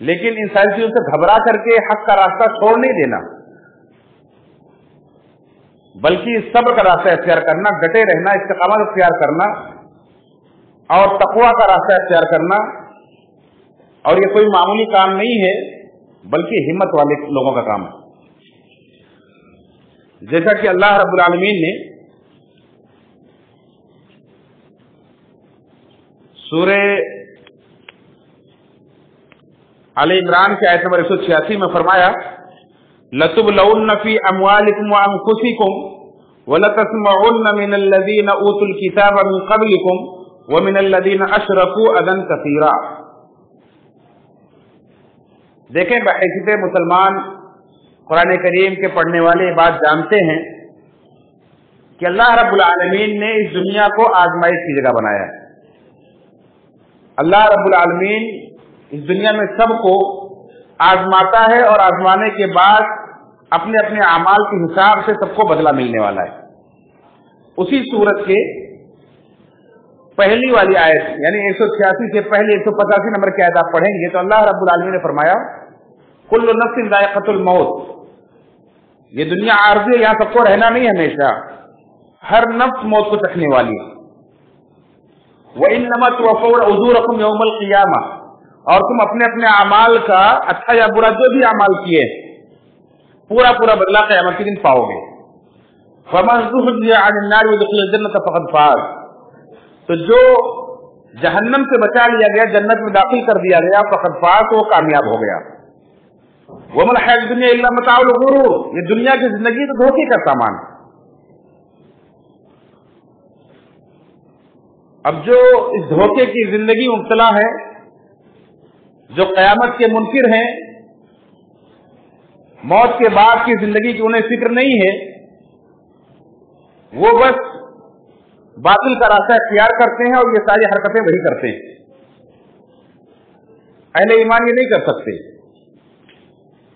لیکن ان ساری چیزوں سے گھبرا کر کے حق کا راستہ چھوڑ نہیں دینا، بلکہ صبر کا راستہ اختیار کرنا، ڈٹے رہنا، استقامت اختیار کرنا اور تقویٰ کا راستہ اختیار کرنا. اور یہ کوئی معمولی کام نہیں ہے بلکہ ہمت والے لوگوں کا کام ہے. جیسا کہ اللہ رب العالمین نے سورہ آل عمران کی آیت نمبر 186 میں فرمایا لَتُبْلَوُنَّ فِي أَمْوَالِكُمْ وَأَنفُسِكُمْ وَلَتَسْمَعُنَّ مِنَ الَّذِينَ أُوتُوا الْكِتَابَ مِنْ قَبْلِكُمْ وَمِنَ الَّذِينَ أَشْرَكُوا أَذًى كَثِيرًا. دیکھیں بحیثیت مسلمان قرآن کریم کے پڑھنے والے یہ بات جانتے ہیں کہ اللہ رب العالمین نے اس دنیا کو آزمائش کی جگہ بنایا ہے. اللہ رب العالمین اس دنیا میں سب کو آزماتا ہے اور آزمانے کے بعد اپنے اپنے اعمال کے حساب سے سب کو بدلہ ملنے والا ہے. اسی سورت کے پہلی والی آیت یعنی 186 سے پہلے 185 نمبر کی آیت آپ پڑھیں گے تو اللہ رب العالمین نے فرمایا کل نفس ذائقۃ الموت. یہ دنیا عارضی ہے، یہاں سب کو رہنا نہیں ہمیشہ، ہر نفس موت کو چکھنے والی ہے. وَإِنَّمَا تُوَفَّوْنَ أُجُورَكُمْ يَوْمَ الْقِيَامَةِ، اور تم اپنے اپنے اعمال کا اچھا یا برا جو بھی اعمال کیے پورا پورا بدلہ قیامت کے دن پاؤ گے. فَمَنْ زُحْزِحَ عَنِ النَّارِ وَأُدْخِلَ الْجَنَّةَ فَقَدْ فَازَ، تو جو جہنم سے بچا لیا گیا، جنت میں داخل کر دیا گیا، فقد فاز، وہ کامیاب ہو گیا. وَمَا الْحَيَاةُ الدُّنْيَا إِلَّا مَتَاعُ الْغُرُورِ، یہ دنیا کی زندگی تو دھوکے کا سامان. اب جو اس دھوکے کی زندگی مبتلا ہے، جو قیامت کے منکر ہیں، موت کے بعد کی زندگی کی انہیں فکر نہیں ہے، وہ بس باطل کا راستہ اختیار کرتے ہیں اور یہ ساری حرکتیں وہی کرتے ہیں. اہل ایمان یہ نہیں کر سکتے.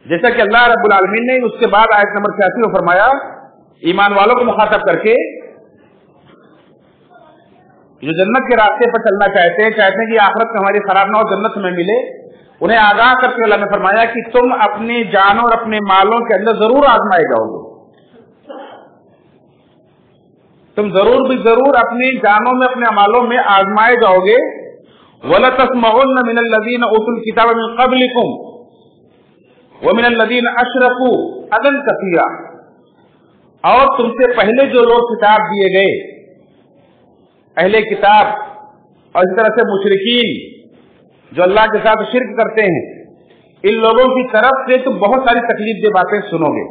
جیسا کہ اللہ رب العالمین نے اس کے بعد آیت نمبر 86 میں فرمایا ایمان والوں کو مخاطب کر کے جو جنت کے راستے پر چلنا چاہتے ہیں کہ آخرت میں ہماری خراب نہ ہو، جنت میں ملے، انہیں آگاہ کر کے اللہ نے فرمایا کہ تم اپنی جانوں اور اپنے مالوں کے اندر ضرور آزمائے جاؤ گے. تم ضرور بھی ضرور اپنی جانوں میں اپنے مالوں میں آزمائے جاؤ گے. وَلَتَسْمَعُنَّ مِنَ الَّذِينَ أُوتُوا الْكِتَابَ مِنْ قَبْلِكُمْ وَمِنَ الَّذِينَ أَشْرَكُوا أَذًى كَثِيرًا، اور تم سے پہلے جو لوگ کتاب دیے گئے، اہل کتاب، اور اس طرح سے مشرکین جو اللہ کے ساتھ شرک کرتے ہیں، ان لوگوں کی طرف سے تم بہت ساری تکلیف دہ باتیں سنو گے.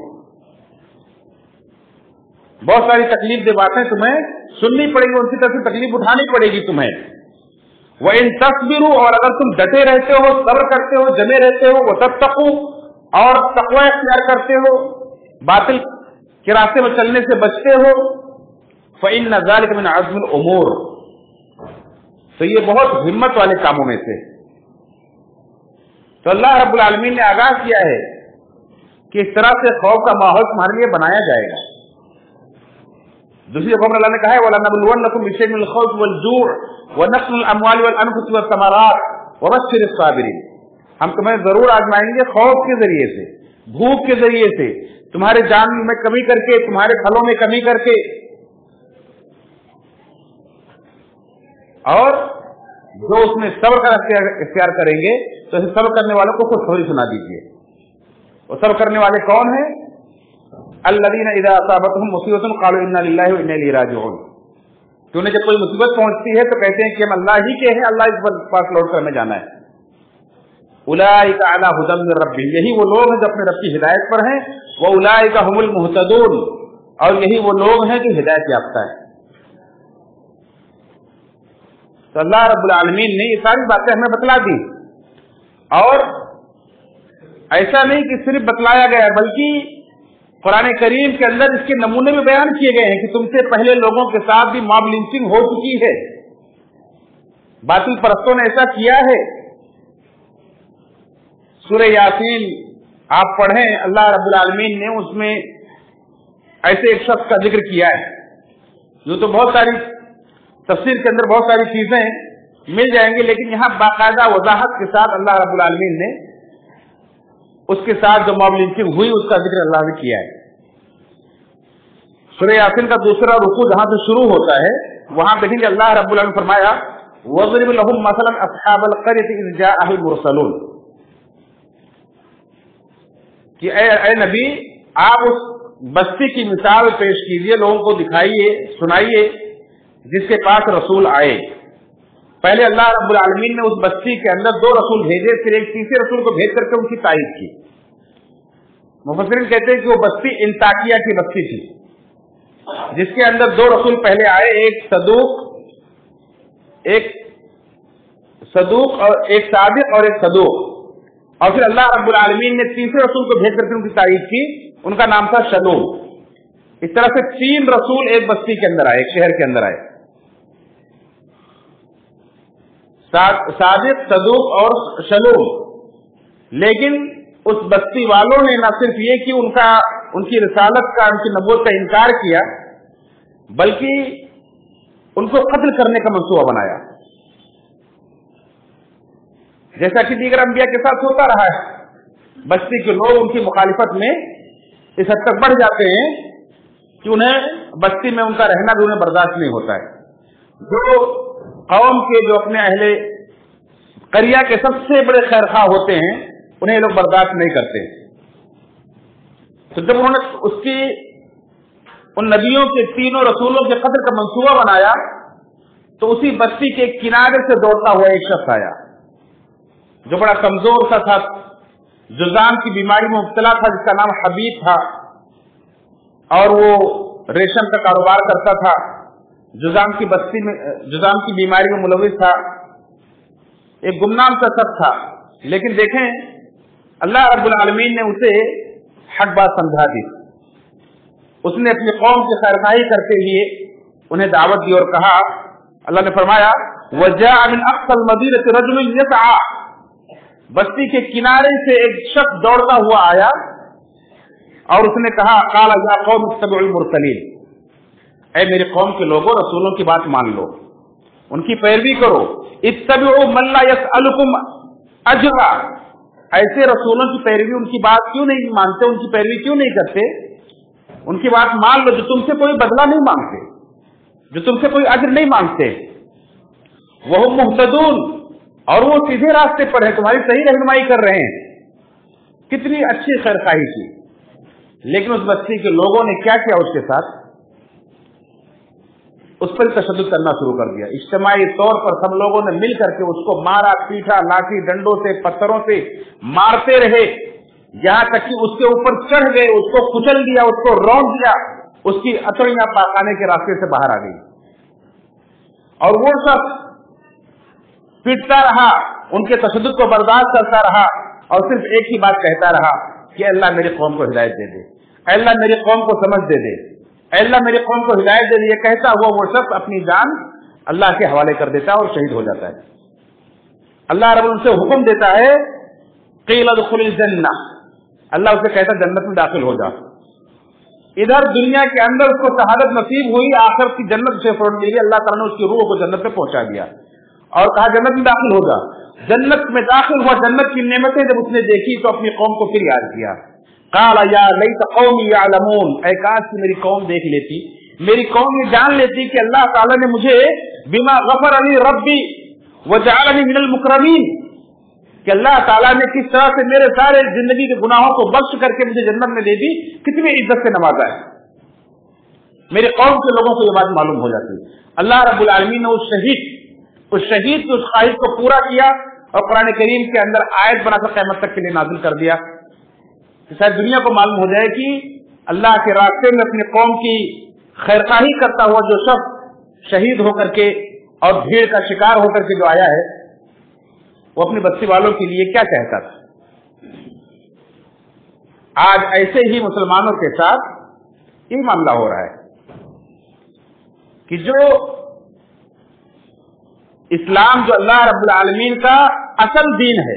بہت ساری تکلیف دہ باتیں تمہیں سننی پڑے گی، ان کی طرف سے تکلیف اٹھانی پڑے گی تمہیں. وَإِن تَصْبِرُوا، اور اگر تم ڈٹے رہتے ہو، صبر کرتے ہو، جمے رہتے ہو، وَتَتَّقُوا، اور تقوی اختیار کرتے ہو، باطل کے راستے میں چلنے سے بچتے ہو، فَإِنَّ ذَلِكَ مِنْ عَزْمِ الْأُمُورِ، تو یہ بہت ہمت والے کاموں میں سے. تو اللہ رب العالمین نے آگاہ کیا ہے کہ اس طرح سے خوف کا ماحول تمہارے لیے بنایا جائے گا. دوسری قوم اللہ نے کہا ہے وَلَنَبْلُوَنَّكُمْ بِشَيْءٍ مِنَ الْخَوْفِ وَالْجُوعِ وَنَقْصٍ مِنَ الْأَمْوَالِ وَالْأَنفُسِ وَالثَّمَرَاتِ وَبَشِّرِ الصَّابِرِينَ، ہم تمہیں ضرور آزمائیں گے خوف کے ذریعے سے، بھوک کے ذریعے سے، تمہارے جان میں کمی کر کے، تمہارے پھلوں میں کمی کر کے، اور جو اس میں صبر کا اختیار کریں گے تو اسے صبر کرنے والوں کو خوشخبری سنا دیجیے. وہ صبر کرنے والے کون ہیں؟ الذین اذا اصابتهم مصیبۃ قالوا انا للہ وانا الیہ راجعون، کہ انہیں جب کوئی مصیبت پہنچتی ہے تو کہتے ہیں کہ ہم اللہ ہی کے ہیں، اللہ اس پاس لوٹ کر ہمیں جانا ہے. اولئک علی ھدی من ربہم، یہی وہ لوگ ہیں جو اپنے رب کی ہدایت پر ہیں. واولئک ھم المہتدون، اور یہی وہ لوگ ہیں جو ہدایت یافتہ ہیں. تو اللہ رب العالمین نے یہ ساری باتیں ہمیں بتلا دی، اور ایسا نہیں کہ صرف بتلایا گیا ہے بلکہ قرآن کریم کے اندر اس کے نمونے بھی بیان کیے گئے ہیں کہ تم سے پہلے لوگوں کے ساتھ بھی ماب لنچنگ ہو چکی ہے، باطل پرستوں نے ایسا کیا ہے. سورہ یاسین آپ پڑھیں، اللہ رب العالمین نے اس میں ایسے ایک شخص کا ذکر کیا ہے جو تو بہت ساری تفسیر کے اندر بہت ساری چیزیں مل جائیں گی، لیکن یہاں باقاعدہ وضاحت کے ساتھ اللہ رب العالمین نے اس کے ساتھ جو ماب لنچنگ ہوئی اس کا ذکر اللہ نے کیا ہے۔ سورہ یاسین کا دوسرا رکوع جہاں سے شروع ہوتا ہے وہاں دیکھیں گے اللہ رب العالمین نے فرمایا وَضْرِبْ لَهُمْ مَثَلًا أَصْحَابَ الْقَرْيَةِ إِذْ جَاءَهُمُ الْمُرْسَلُونَ، کہ اے نبی آپ اس بستی کی مثال پیش کیجئے، لوگوں کو دکھائیے، سنائیے جس کے پاس رسول آئے۔ پہلے اللہ رب العالمین نے اس بستی کے اندر 2 رسول بھیجے، پھر ایک تیسرے رسول کو بھیج کر کے ان کی تائید کی۔ مفسرین کہتے ہیں کہ وہ بستی انطاکیہ کی بستی تھی جس کے اندر 2 رسول پہلے آئے، ایک صدوق اور ایک صادق اور ایک صدوق، اور پھر اللہ رب العالمین نے تیسرے رسول کو بھیج کر کے ان کی تائید کی، ان کا نام تھا شلوم۔ اس طرح سے 3 رسول ایک بستی کے اندر آئے، ایک شہر کے اندر آئے، صادق، صدوق اور شلوم۔ لیکن اس بستی والوں نے نہ صرف یہ کہ ان کی رسالت کا، ان کی نبوت کا انکار کیا، بلکہ ان کو قتل کرنے کا منصوبہ بنایا، جیسا کہ دیگر انبیاء کے ساتھ ہوتا رہا ہے۔ بستی کے لوگ ان کی مخالفت میں اس حد تک بڑھ جاتے ہیں کہ انہیں بستی میں ان کا رہنا بھی انہیں برداشت نہیں ہوتا ہے۔ جو قوم کے جو اپنے اہل قریہ کے سب سے بڑے خیرخواہ ہوتے ہیں انہیں لوگ برداشت نہیں کرتے، تو جب انہوں نے ان نبیوں کے 3 رسولوں کے قتل کا منصوبہ بنایا تو اسی بستی کے کنارے سے دوڑتا ہوا ایک شخص آیا جو بڑا کمزور سا تھا، جذام کی بیماری میں مبتلا تھا، جس کا نام حبیب تھا، اور وہ ریشم کا کاروبار کرتا تھا، جذام کی بیماری میں ملوث تھا، ایک گمنام سا شخص تھا۔ لیکن دیکھیں اللہ رب العالمین نے اسے حق بات سمجھا دی، اس نے اپنی قوم کی خیرخواہی کرتے ہوئے انہیں دعوت دی اور کہا، اللہ نے فرمایا وَجَاءَ مِنْ أَقْصَى الْمَدِينَةِ رَجُلٌ يَسْعَىٰ، بستی کے کنارے سے ایک شخص دوڑتا ہوا آیا اور اس نے کہا قَالَ يَا قَوْمِ اتَّبِعُوا الْمُرْسَلِينَ، اے میری قوم کے لوگوں رسولوں کی بات مان لو، ان کی پیروی کرو، اتبعوا من لا يسألكم اجرا، ایسے رسولوں کی پیروی، ان کی بات کیوں نہیں مانتے، ان کی پیروی کیوں نہیں کرتے، ان کی بات مان لو جو تم سے کوئی بدلہ نہیں مانگتے، جو تم سے کوئی اجر نہیں مانگتے، وہم مہتدون، اور وہ سیدھے راستے پر ہیں، تمہاری صحیح رہنمائی کر رہے ہیں۔ کتنی اچھی خیرخواہی کی، لیکن اس بستی کے لوگوں نے کیا کیا، اس کے ساتھ اس پر تشدد کرنا شروع کر دیا۔ اجتماعی طور پر سب لوگوں نے مل کر کے اس کو مارا پیٹا، لاٹھی ڈنڈوں سے، پتھروں سے مارتے رہے، یہاں تک کہ اس کے اوپر چڑھ گئے، اس کو کچل دیا، اس کو رونق دیا، اس کی اتڑیاں پاخانے کے راستے سے باہر آ گئی، اور وہ سب پیٹتا رہا، ان کے تشدد کو برداشت کرتا رہا، اور صرف ایک ہی بات کہتا رہا کہ اللہ میری قوم کو ہدایت دے دے، اللہ میری قوم کو سمجھ دے دے، اللہ میری قوم کو ہدایت دے دے۔ یہ کہتا ہوا وہ شخص اپنی جان اللہ کے حوالے کر دیتا ہے اور شہید ہو جاتا ہے۔ اللہ رب ان سے حکم دیتا ہے قیل ادخل الجنہ، اللہ اسے کہتا جنت میں داخل ہو جا۔ ادھر دنیا کے اندر اس کو شہادت نصیب ہوئی، آخر کی جنت سے فروٹ ملی، اللہ تعالیٰ نے اس کی روح کو جنت میں پہنچا دیا اور کہا جنت میں داخل ہو جا۔ جنت میں داخل ہوا، جنت کی نعمتیں جب اس نے دیکھی تو اپنی قوم کو پھر یاد کیا، قال یا لیت قومی یعلمون، اے کاش کہ میری قوم دیکھ لیتی، میری قوم یہ جان لیتی کہ اللہ تعالیٰ نے مجھے بما غفر علی ربی وجعلنی من المکرمین، کہ اللہ تعالیٰ نے کس طرح سے میرے سارے زندگی کے گناہوں کو بخش کر کے مجھے جنت میں دے دی، کتنی عزت سے نوازا ہے، میرے قوم کے لوگوں کو یہ بات معلوم ہو جاتی۔ اللہ رب العالمین نے اس شہید کی اس خواہش کو پورا کیا اور قرآن کریم کے اندر آیت بنا کر قیامت تک کے لیے نازل کر دیا کہ شاید دنیا کو معلوم ہو جائے کہ اللہ کے راستے میں اپنی قوم کی خیرخواہی کرتا ہوا جو شخص شہید ہو کر کے اور بھیڑ کا شکار ہو کر کے جو آیا ہے وہ اپنی بستی والوں کے لیے کیا کہتا تھا۔ آج ایسے ہی مسلمانوں کے ساتھ یہ معاملہ ہو رہا ہے کہ جو اسلام جو اللہ رب العالمین کا اصل دین ہے،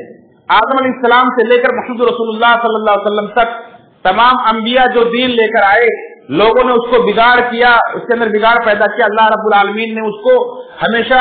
آدم علیہ السلام سے لے کر محمد رسول اللہ صلی اللہ علیہ وسلم تک تمام انبیاء جو دین لے کر آئے، لوگوں نے اس کو بگاڑ کیا، اس کے اندر بگاڑ پیدا کیا، اللہ رب العالمین نے اس کو ہمیشہ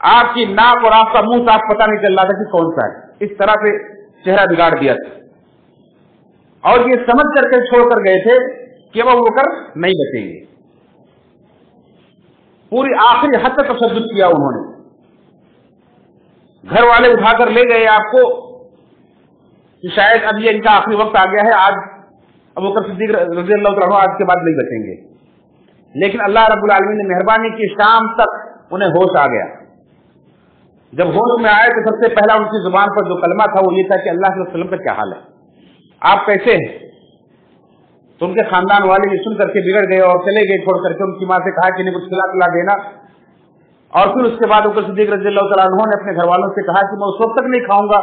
آپ کی ناک اور آپ کا منہ صاف پتہ نہیں چل رہا تھا کہ کون سا ہے. اس طرح سے چہرہ بگاڑ دیا تھا. اور یہ سمجھ کر کے چھوڑ کر گئے تھے کہ ابو بکر نہیں بچیں گے. پوری آخری حد تک تشدد کیا انہوں نے. گھر والے اٹھا کر لے گئے آپ کو کہ شاید اب یہ ان کا آخری وقت آ گیا ہے, آج ابو بکر صدیق رضی اللہ تعالیٰ عنہ آج کے بعد نہیں بچیں گے. لیکن اللہ رب العالمین نے مہربانی کی, شام تک انہیں ہوش آ گیا. جب ہوش میں آئے تو سب سے پہلا ان کی زبان پر جو کلمہ تھا وہ یہ تھا کہ اللہ صلی اللہ علیہ وسلم کا کیا حال ہے, آپ کیسے ہیں. تو ان کے خاندان والے یہ سن کر کے بگڑ گئے اور چلے گئے چھوڑ کر کے. ان کی ماں سے کہا کہ انہیں کچھ کھلا پلا دینا. اور پھر اس کے بعد ابو بکر صدیق رضی اللہ تعالیٰ عنہ نے اپنے گھر والوں سے کہا کہ میں اس وقت تک نہیں کھاؤں گا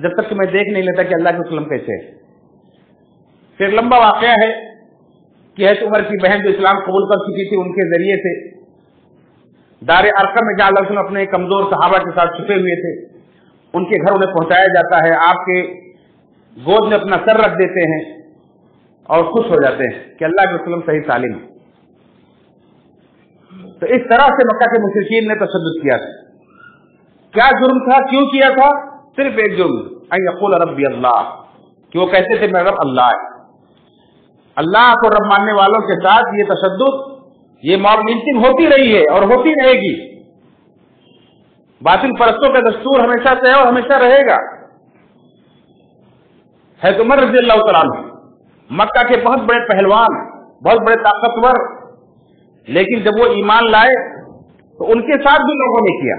جب تک کہ میں دیکھ نہیں لیتا کہ اللہ کے وسلم کیسے ہے. پھر لمبا واقعہ ہے کہ حضرت عمر کی بہن جو اسلام قبول کر چکی تھی, ان کے ذریعے سے دار ارقم میں جہاں اللہ وسلم اپنے کمزور صحابہ کے ساتھ چھپے ہوئے تھے, ان کے گھر انہیں پہنچایا جاتا ہے. آپ کے گود میں اپنا سر رکھ دیتے ہیں اور خوش ہو جاتے ہیں کہ اللہ کے وسلم صحیح سالم ہے. تو اس طرح سے مکہ کے مشرکین نے تشدد کیا تھا. کیا جرم تھا, کیوں کیا تھا؟ صرف ایک جرم, ان یقول ربی اللہ, کہ وہ کہتے تھے میرا رب اللہ ہے. اللہ کو رب ماننے والوں کے ساتھ یہ تشدد, یہ ماب لنچنگ ہوتی رہی ہے اور ہوتی رہے گی. باطل پرستوں کا دستور ہمیشہ سے ہے اور ہمیشہ رہے گا. حضرت عمر رضی اللہ تعالیٰ عنہ مکہ کے بہت بڑے پہلوان, بہت بڑے طاقتور, لیکن جب وہ ایمان لائے تو ان کے ساتھ بھی لوگوں نے کیا.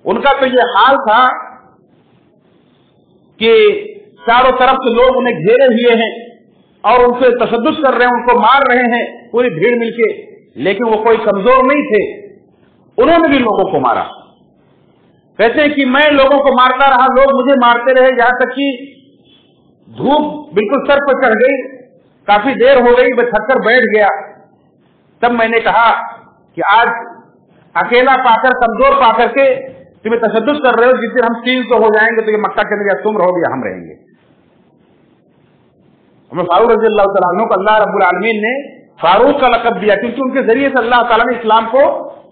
ان کا تو یہ حال تھا کہ چاروں طرف سے لوگ انہیں گھیرے ہوئے ہیں اور ان سے تشدد کر رہے ہیں, ان کو مار رہے ہیں پوری بھیڑ مل کے, لیکن وہ کوئی کمزور نہیں تھے. انہوں نے بھی لوگوں کو مارا. کہتے ہیں کہ میں لوگوں کو مارتا رہا, لوگ مجھے مارتے رہے, یہاں تک کہ دھوپ بالکل سر پر چڑھ گئی, کافی دیر ہو گئی, میں تھک کر بیٹھ گیا. تب میں نے کہا کہ آج اکیلا پا کر, کمزور پا کر کے تمہیں تشدد کر رہے ہو, جس دن ہم 300 ہو جائیں گے تو یہ مکہ کے اندر یا تم رہو گے یا ہم رہیں گے. ہمیں فاروق رضی اللہ تعالیٰ عنہ کو اللہ رب العالمین نے فاروق کا لقب دیا کیونکہ ان کے ذریعے سے اللہ تعالیٰ نے اسلام کو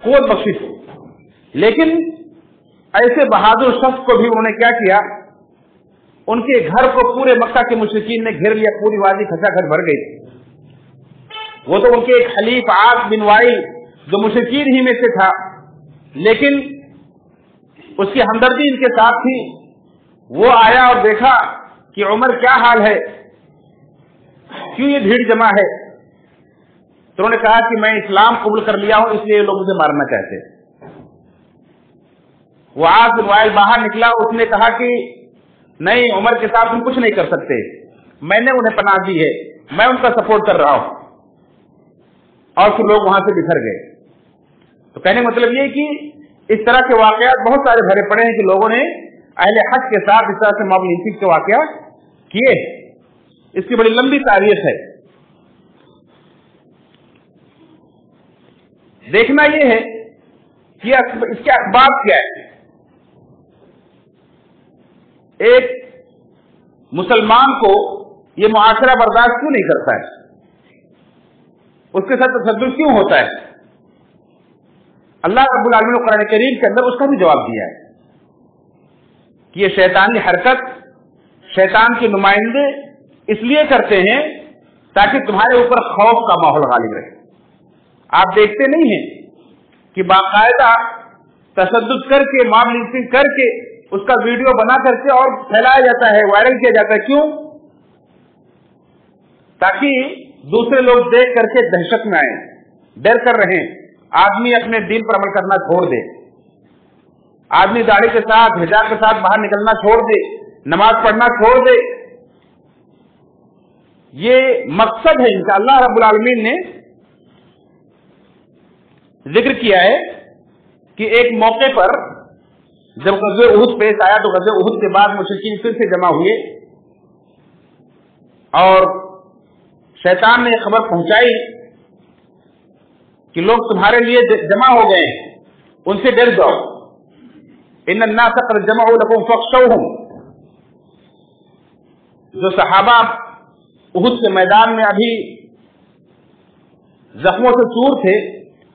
قوت بخشی تھی. لیکن ایسے بہادر شخص کو بھی انہوں نے کیا کیا, ان کے گھر کو پورے مکہ کے مشرکین نے گھیر لیا, پوری وادی کھچا کھچ بھر گئی. وہ تو ان کے ایک حلیف عاص بن وائل جو مشرکین ہی میں سے تھا, لیکن اس کی ہمدردی ان کے ساتھ تھی. وہ آیا اور دیکھا کہ عمر کیا حال ہے, کیوں یہ بھیڑ جمع ہے. تو انہوں نے کہا کہ میں اسلام قبول کر لیا ہوں, اس لیے لوگ مجھے مارنا چاہتے. وہ عاص بن وائل باہر نکلا, اس نے کہا کہ نہیں, عمر کے ساتھ ہم کچھ نہیں کر سکتے, میں نے انہیں پناہ دی ہے, میں ان کا سپورٹ کر رہا ہوں. اور پھر لوگ وہاں سے بکھر گئے. تو کہنے کا مطلب یہ کہ اس طرح کے واقعات بہت سارے بھرے پڑے ہیں کہ لوگوں نے اہل حق کے ساتھ اس طرح سے ماب لنچنگ کے واقعات کیے. اس کی بڑی لمبی تاریخ ہے. دیکھنا یہ ہے کہ اس کے اسباب کیا ہے. ایک مسلمان کو یہ معاشرہ برداشت کیوں نہیں کرتا ہے, اس کے ساتھ تشدد کیوں ہوتا ہے؟ اللہ رب العالمین نے قرآن کریم کے اندر اس کا بھی جواب دیا ہے کہ یہ شیطانی حرکت, شیطان کے نمائندے اس لیے کرتے ہیں تاکہ تمہارے اوپر خوف کا ماحول غالب رہے. آپ دیکھتے نہیں ہیں کہ باقاعدہ تشدد کر کے, ماب لنچنگ کر کے, اس کا ویڈیو بنا کر کے اور پھیلایا جاتا ہے, وائرل کیا جاتا ہے. کیوں؟ تاکہ دوسرے لوگ دیکھ کر کے دہشت میں آئیں, ڈر کر رہیں, آدمی اپنے دین پر عمل کرنا چھوڑ دے, آدمی داڑھی کے ساتھ, حجاب کے ساتھ باہر نکلنا چھوڑ دے, نماز پڑھنا چھوڑ دے. یہ مقصد ہے ان کا. اللہ رب العالمین نے ذکر کیا ہے کہ ایک موقع پر جب غزوہ احد پیش آیا تو غزوہ احد کے بعد مشرکین پھر سے جمع ہوئے اور شیطان نے خبر پہنچائی کہ لوگ تمہارے لیے جمع ہو گئے ہیں, ان سے ڈر جاؤ. ان الناس قد جمعوا لكم فاخشوهم. جو صحابہ احد کے میدان میں ابھی زخموں سے چور تھے,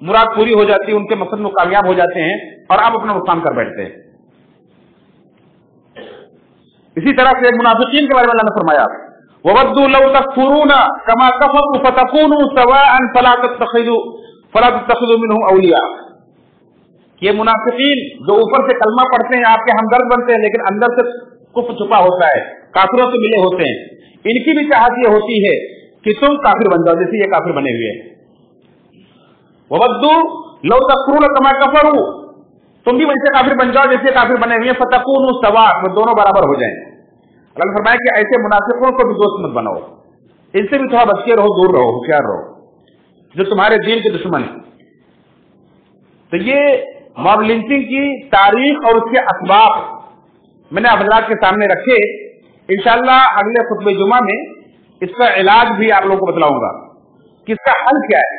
مراد پوری ہو جاتی ہے، ان کے مقصد میں کامیاب ہو جاتے ہیں اور آپ اپنا نقصان کر بیٹھتے ہیں. اسی طرح سے منافقین کے بارے میں اللہ نے فرمایا وَوَدُّوا لَوْ تَكْفُرُونَ كَمَا كَفَرُوا فَتَكُونُوا سَوَاءً فَلَا تَتَّخِذُوا مِنْهُمْ أَوْلِيَاءَ. یہ منافقین جو اوپر سے کلمہ پڑھتے ہیں، آپ کے ہمدرد بنتے ہیں، لیکن اندر سے کفر چھپا ہوتا ہے، کافروں سے ملے ہوتے ہیں، ان کی بھی چاہت یہ ہوتی ہے کہ تم کافر بن جاؤ جیسے یہ کافر بنے ہوئے ہیں. وَوَدُّوا لَوْ تَكْفُرُونَ كَمَا كَفَرُوا، تم بھی ویسے کافر بن جاؤ جیسے کافر بنے ہوئے ہیں، فَتَكُونُوا سَوَاءً، وہ دونوں برابر ہو جائیں. اللہ نے فرمایا کہ ایسے منافقوں کو بھی دوست مت بناؤ، ان سے بھی تھوڑا بچ کے رہو، دور رہو، ہوشیار رہو، جو تمہارے دین کے دشمن ہیں. تو یہ موب لنچنگ کی تاریخ اور اس کے اسباب میں نے حضرات کے سامنے رکھے. انشاءاللہ اگلے خطبہ جمعہ میں اس کا علاج بھی آپ لوگوں کو بتلاؤں گا کہ اس کا حل کیا ہے.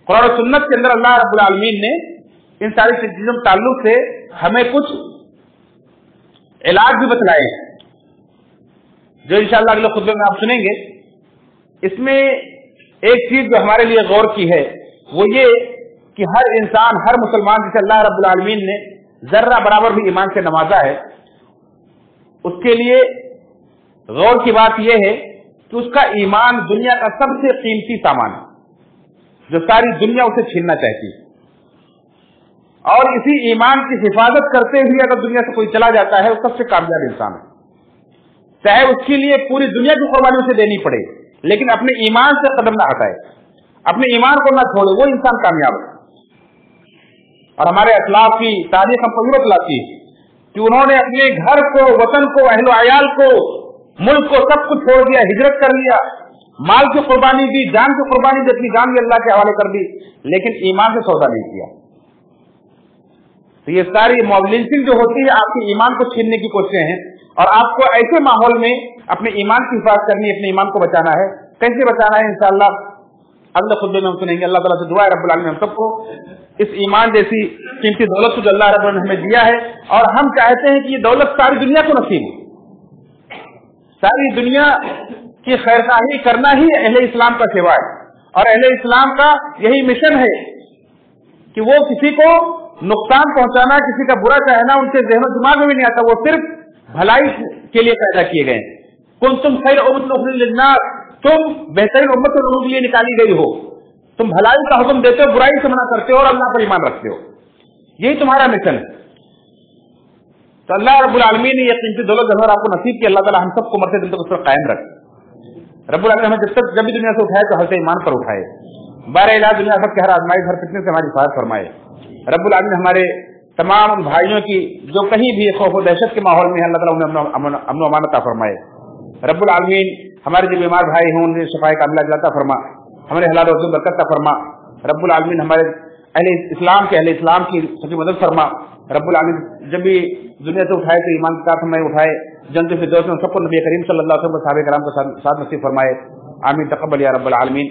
قرآن و سنت کے اندر اللہ رب العالمین نے ان ساری چیزوں کے تعلق سے ہمیں کچھ علاج بھی بتلائے ہیں جو انشاءاللہ اگلے خطبے میں آپ سنیں گے. اس میں ایک چیز جو ہمارے لیے غور کی ہے وہ یہ کہ ہر انسان، ہر مسلمان جسے اللہ رب العالمین نے ذرہ برابر بھی ایمان سے نوازا ہے، اس کے لیے غور کی بات یہ ہے کہ اس کا ایمان دنیا کا سب سے قیمتی سامان ہے جو ساری دنیا اسے چھیننا چاہتی ہے. اور اسی ایمان کی حفاظت کرتے ہوئے اگر دنیا سے کوئی چلا جاتا ہے وہ سب سے کامیاب انسان ہے، چاہے اس کے لیے پوری دنیا کی قربانی اسے دینی پڑے، لیکن اپنے ایمان سے قدم نہ ہٹائے، اپنے ایمان کو نہ چھوڑے، وہ انسان کامیاب ہے. اور ہمارے اسلاف کی تاریخ ہم کو یہ بتلاتی ہے کہ انہوں نے اپنے گھر کو، وطن کو، اہل و عیال کو، ملک کو، سب کچھ چھوڑ دیا، ہجرت کر لیا، مال کی قربانی دی، جان کی قربانی دی، اپنی جان بھی اللہ کے حوالے کر دی، لیکن ایمان سے سودا نہیں کیا. تو یہ ساری موب لنچنگ جو ہوتی ہے آپ کے ایمان کو چھیننے کی کوششیں ہیں، اور آپ کو ایسے ماحول میں اپنے ایمان کی حفاظت کرنی ہے، اپنے ایمان کو بچانا ہے. کیسے بچانا ہے انشاءاللہ اگلے خطبے میں ہم سنیں گے. اللہ تعالیٰ سے دعا ہے رب العالمین ہم سب کو اس ایمان جیسی قیمتی دولت کو جو اللہ رب العالمین نے ہمیں دیا ہے، اور ہم چاہتے ہیں کہ یہ دولت ساری دنیا کو نصیب ہو. ساری دنیا کی خیرخواہی کرنا ہی اہل اسلام کا سیوا ہے، اور اہل اسلام کا یہی مشن ہے کہ وہ کسی کو نقصان پہنچانا، کسی کا برا چاہنا ان کے ذہن و دماغ میں بھی نہیں آتا. وہ صرف بھلائی کے لیے پیدا کیے گئے. کنتم خیر امۃ اخرجت للناس، تم بہترین امت لوگوں کے لیے نکالی گئی ہو، تم بھلائی کا حکم دیتے ہو، برائی سے منع کرتے ہو، اور اللہ پر ایمان رکھتے ہو. یہی تمہارا مشن ہے. تو اللہ رب العالمین نے یہ قیمتی دولت اگر آپ کو نصیب کی، اللہ تعالیٰ ہم سب کو مرتے دن تک اس پر قائم رکھے. رب العالمین ہمیں جب بھی دنیا سے اٹھائے تو حضرت ایمان پر اٹھائے. بار علاج دنیا سب کے ہر آزمائش، ہر فتنے سے ہماری حفاظت فرمائے. رب العالمین ہمارے تمام ان بھائیوں کی جو کہیں بھی خوف و دہشت کے ماحول میں ہیں، اللہ تعالیٰ انہیں امن و امان عطا فرمائے. رب العالمین ہمارے جو بیمار بھائی ہیں انہیں شفائے کاملہ عطا فرما، ہمارے حلال روزی برکت عطا فرما. رب العالمین ہمارے اہل اسلام کی سچی مدد فرما. رب العالمین جب بھی دنیا سے اٹھائے تو ایمان کے ساتھ ہمیں اٹھائے، جنت فردوس میں سب کو نبی کریم صلی اللہ علیہ وسلم صحابہ کرام کے ساتھ نصیب فرمائے. آمین تقبل یا رب العالمین.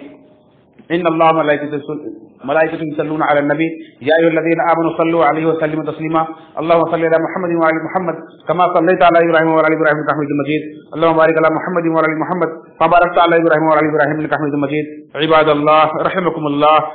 ان اللہ ملائکۃ یصلون علی النبی یا ایھا الذین آمنوا صلوا علیہ وسلموا تسلیما. اللهم صل علی محمد وعلی محمد كما صلیت علی ابراہیم وعلی ال ابراہیم انک حمید مجید. اللهم بارک علی محمد وعلی محمد كما بارکت علی ابراہیم وعلی ال ابراہیم انک حمید مجید. عباد اللہ رحمکم اللہ.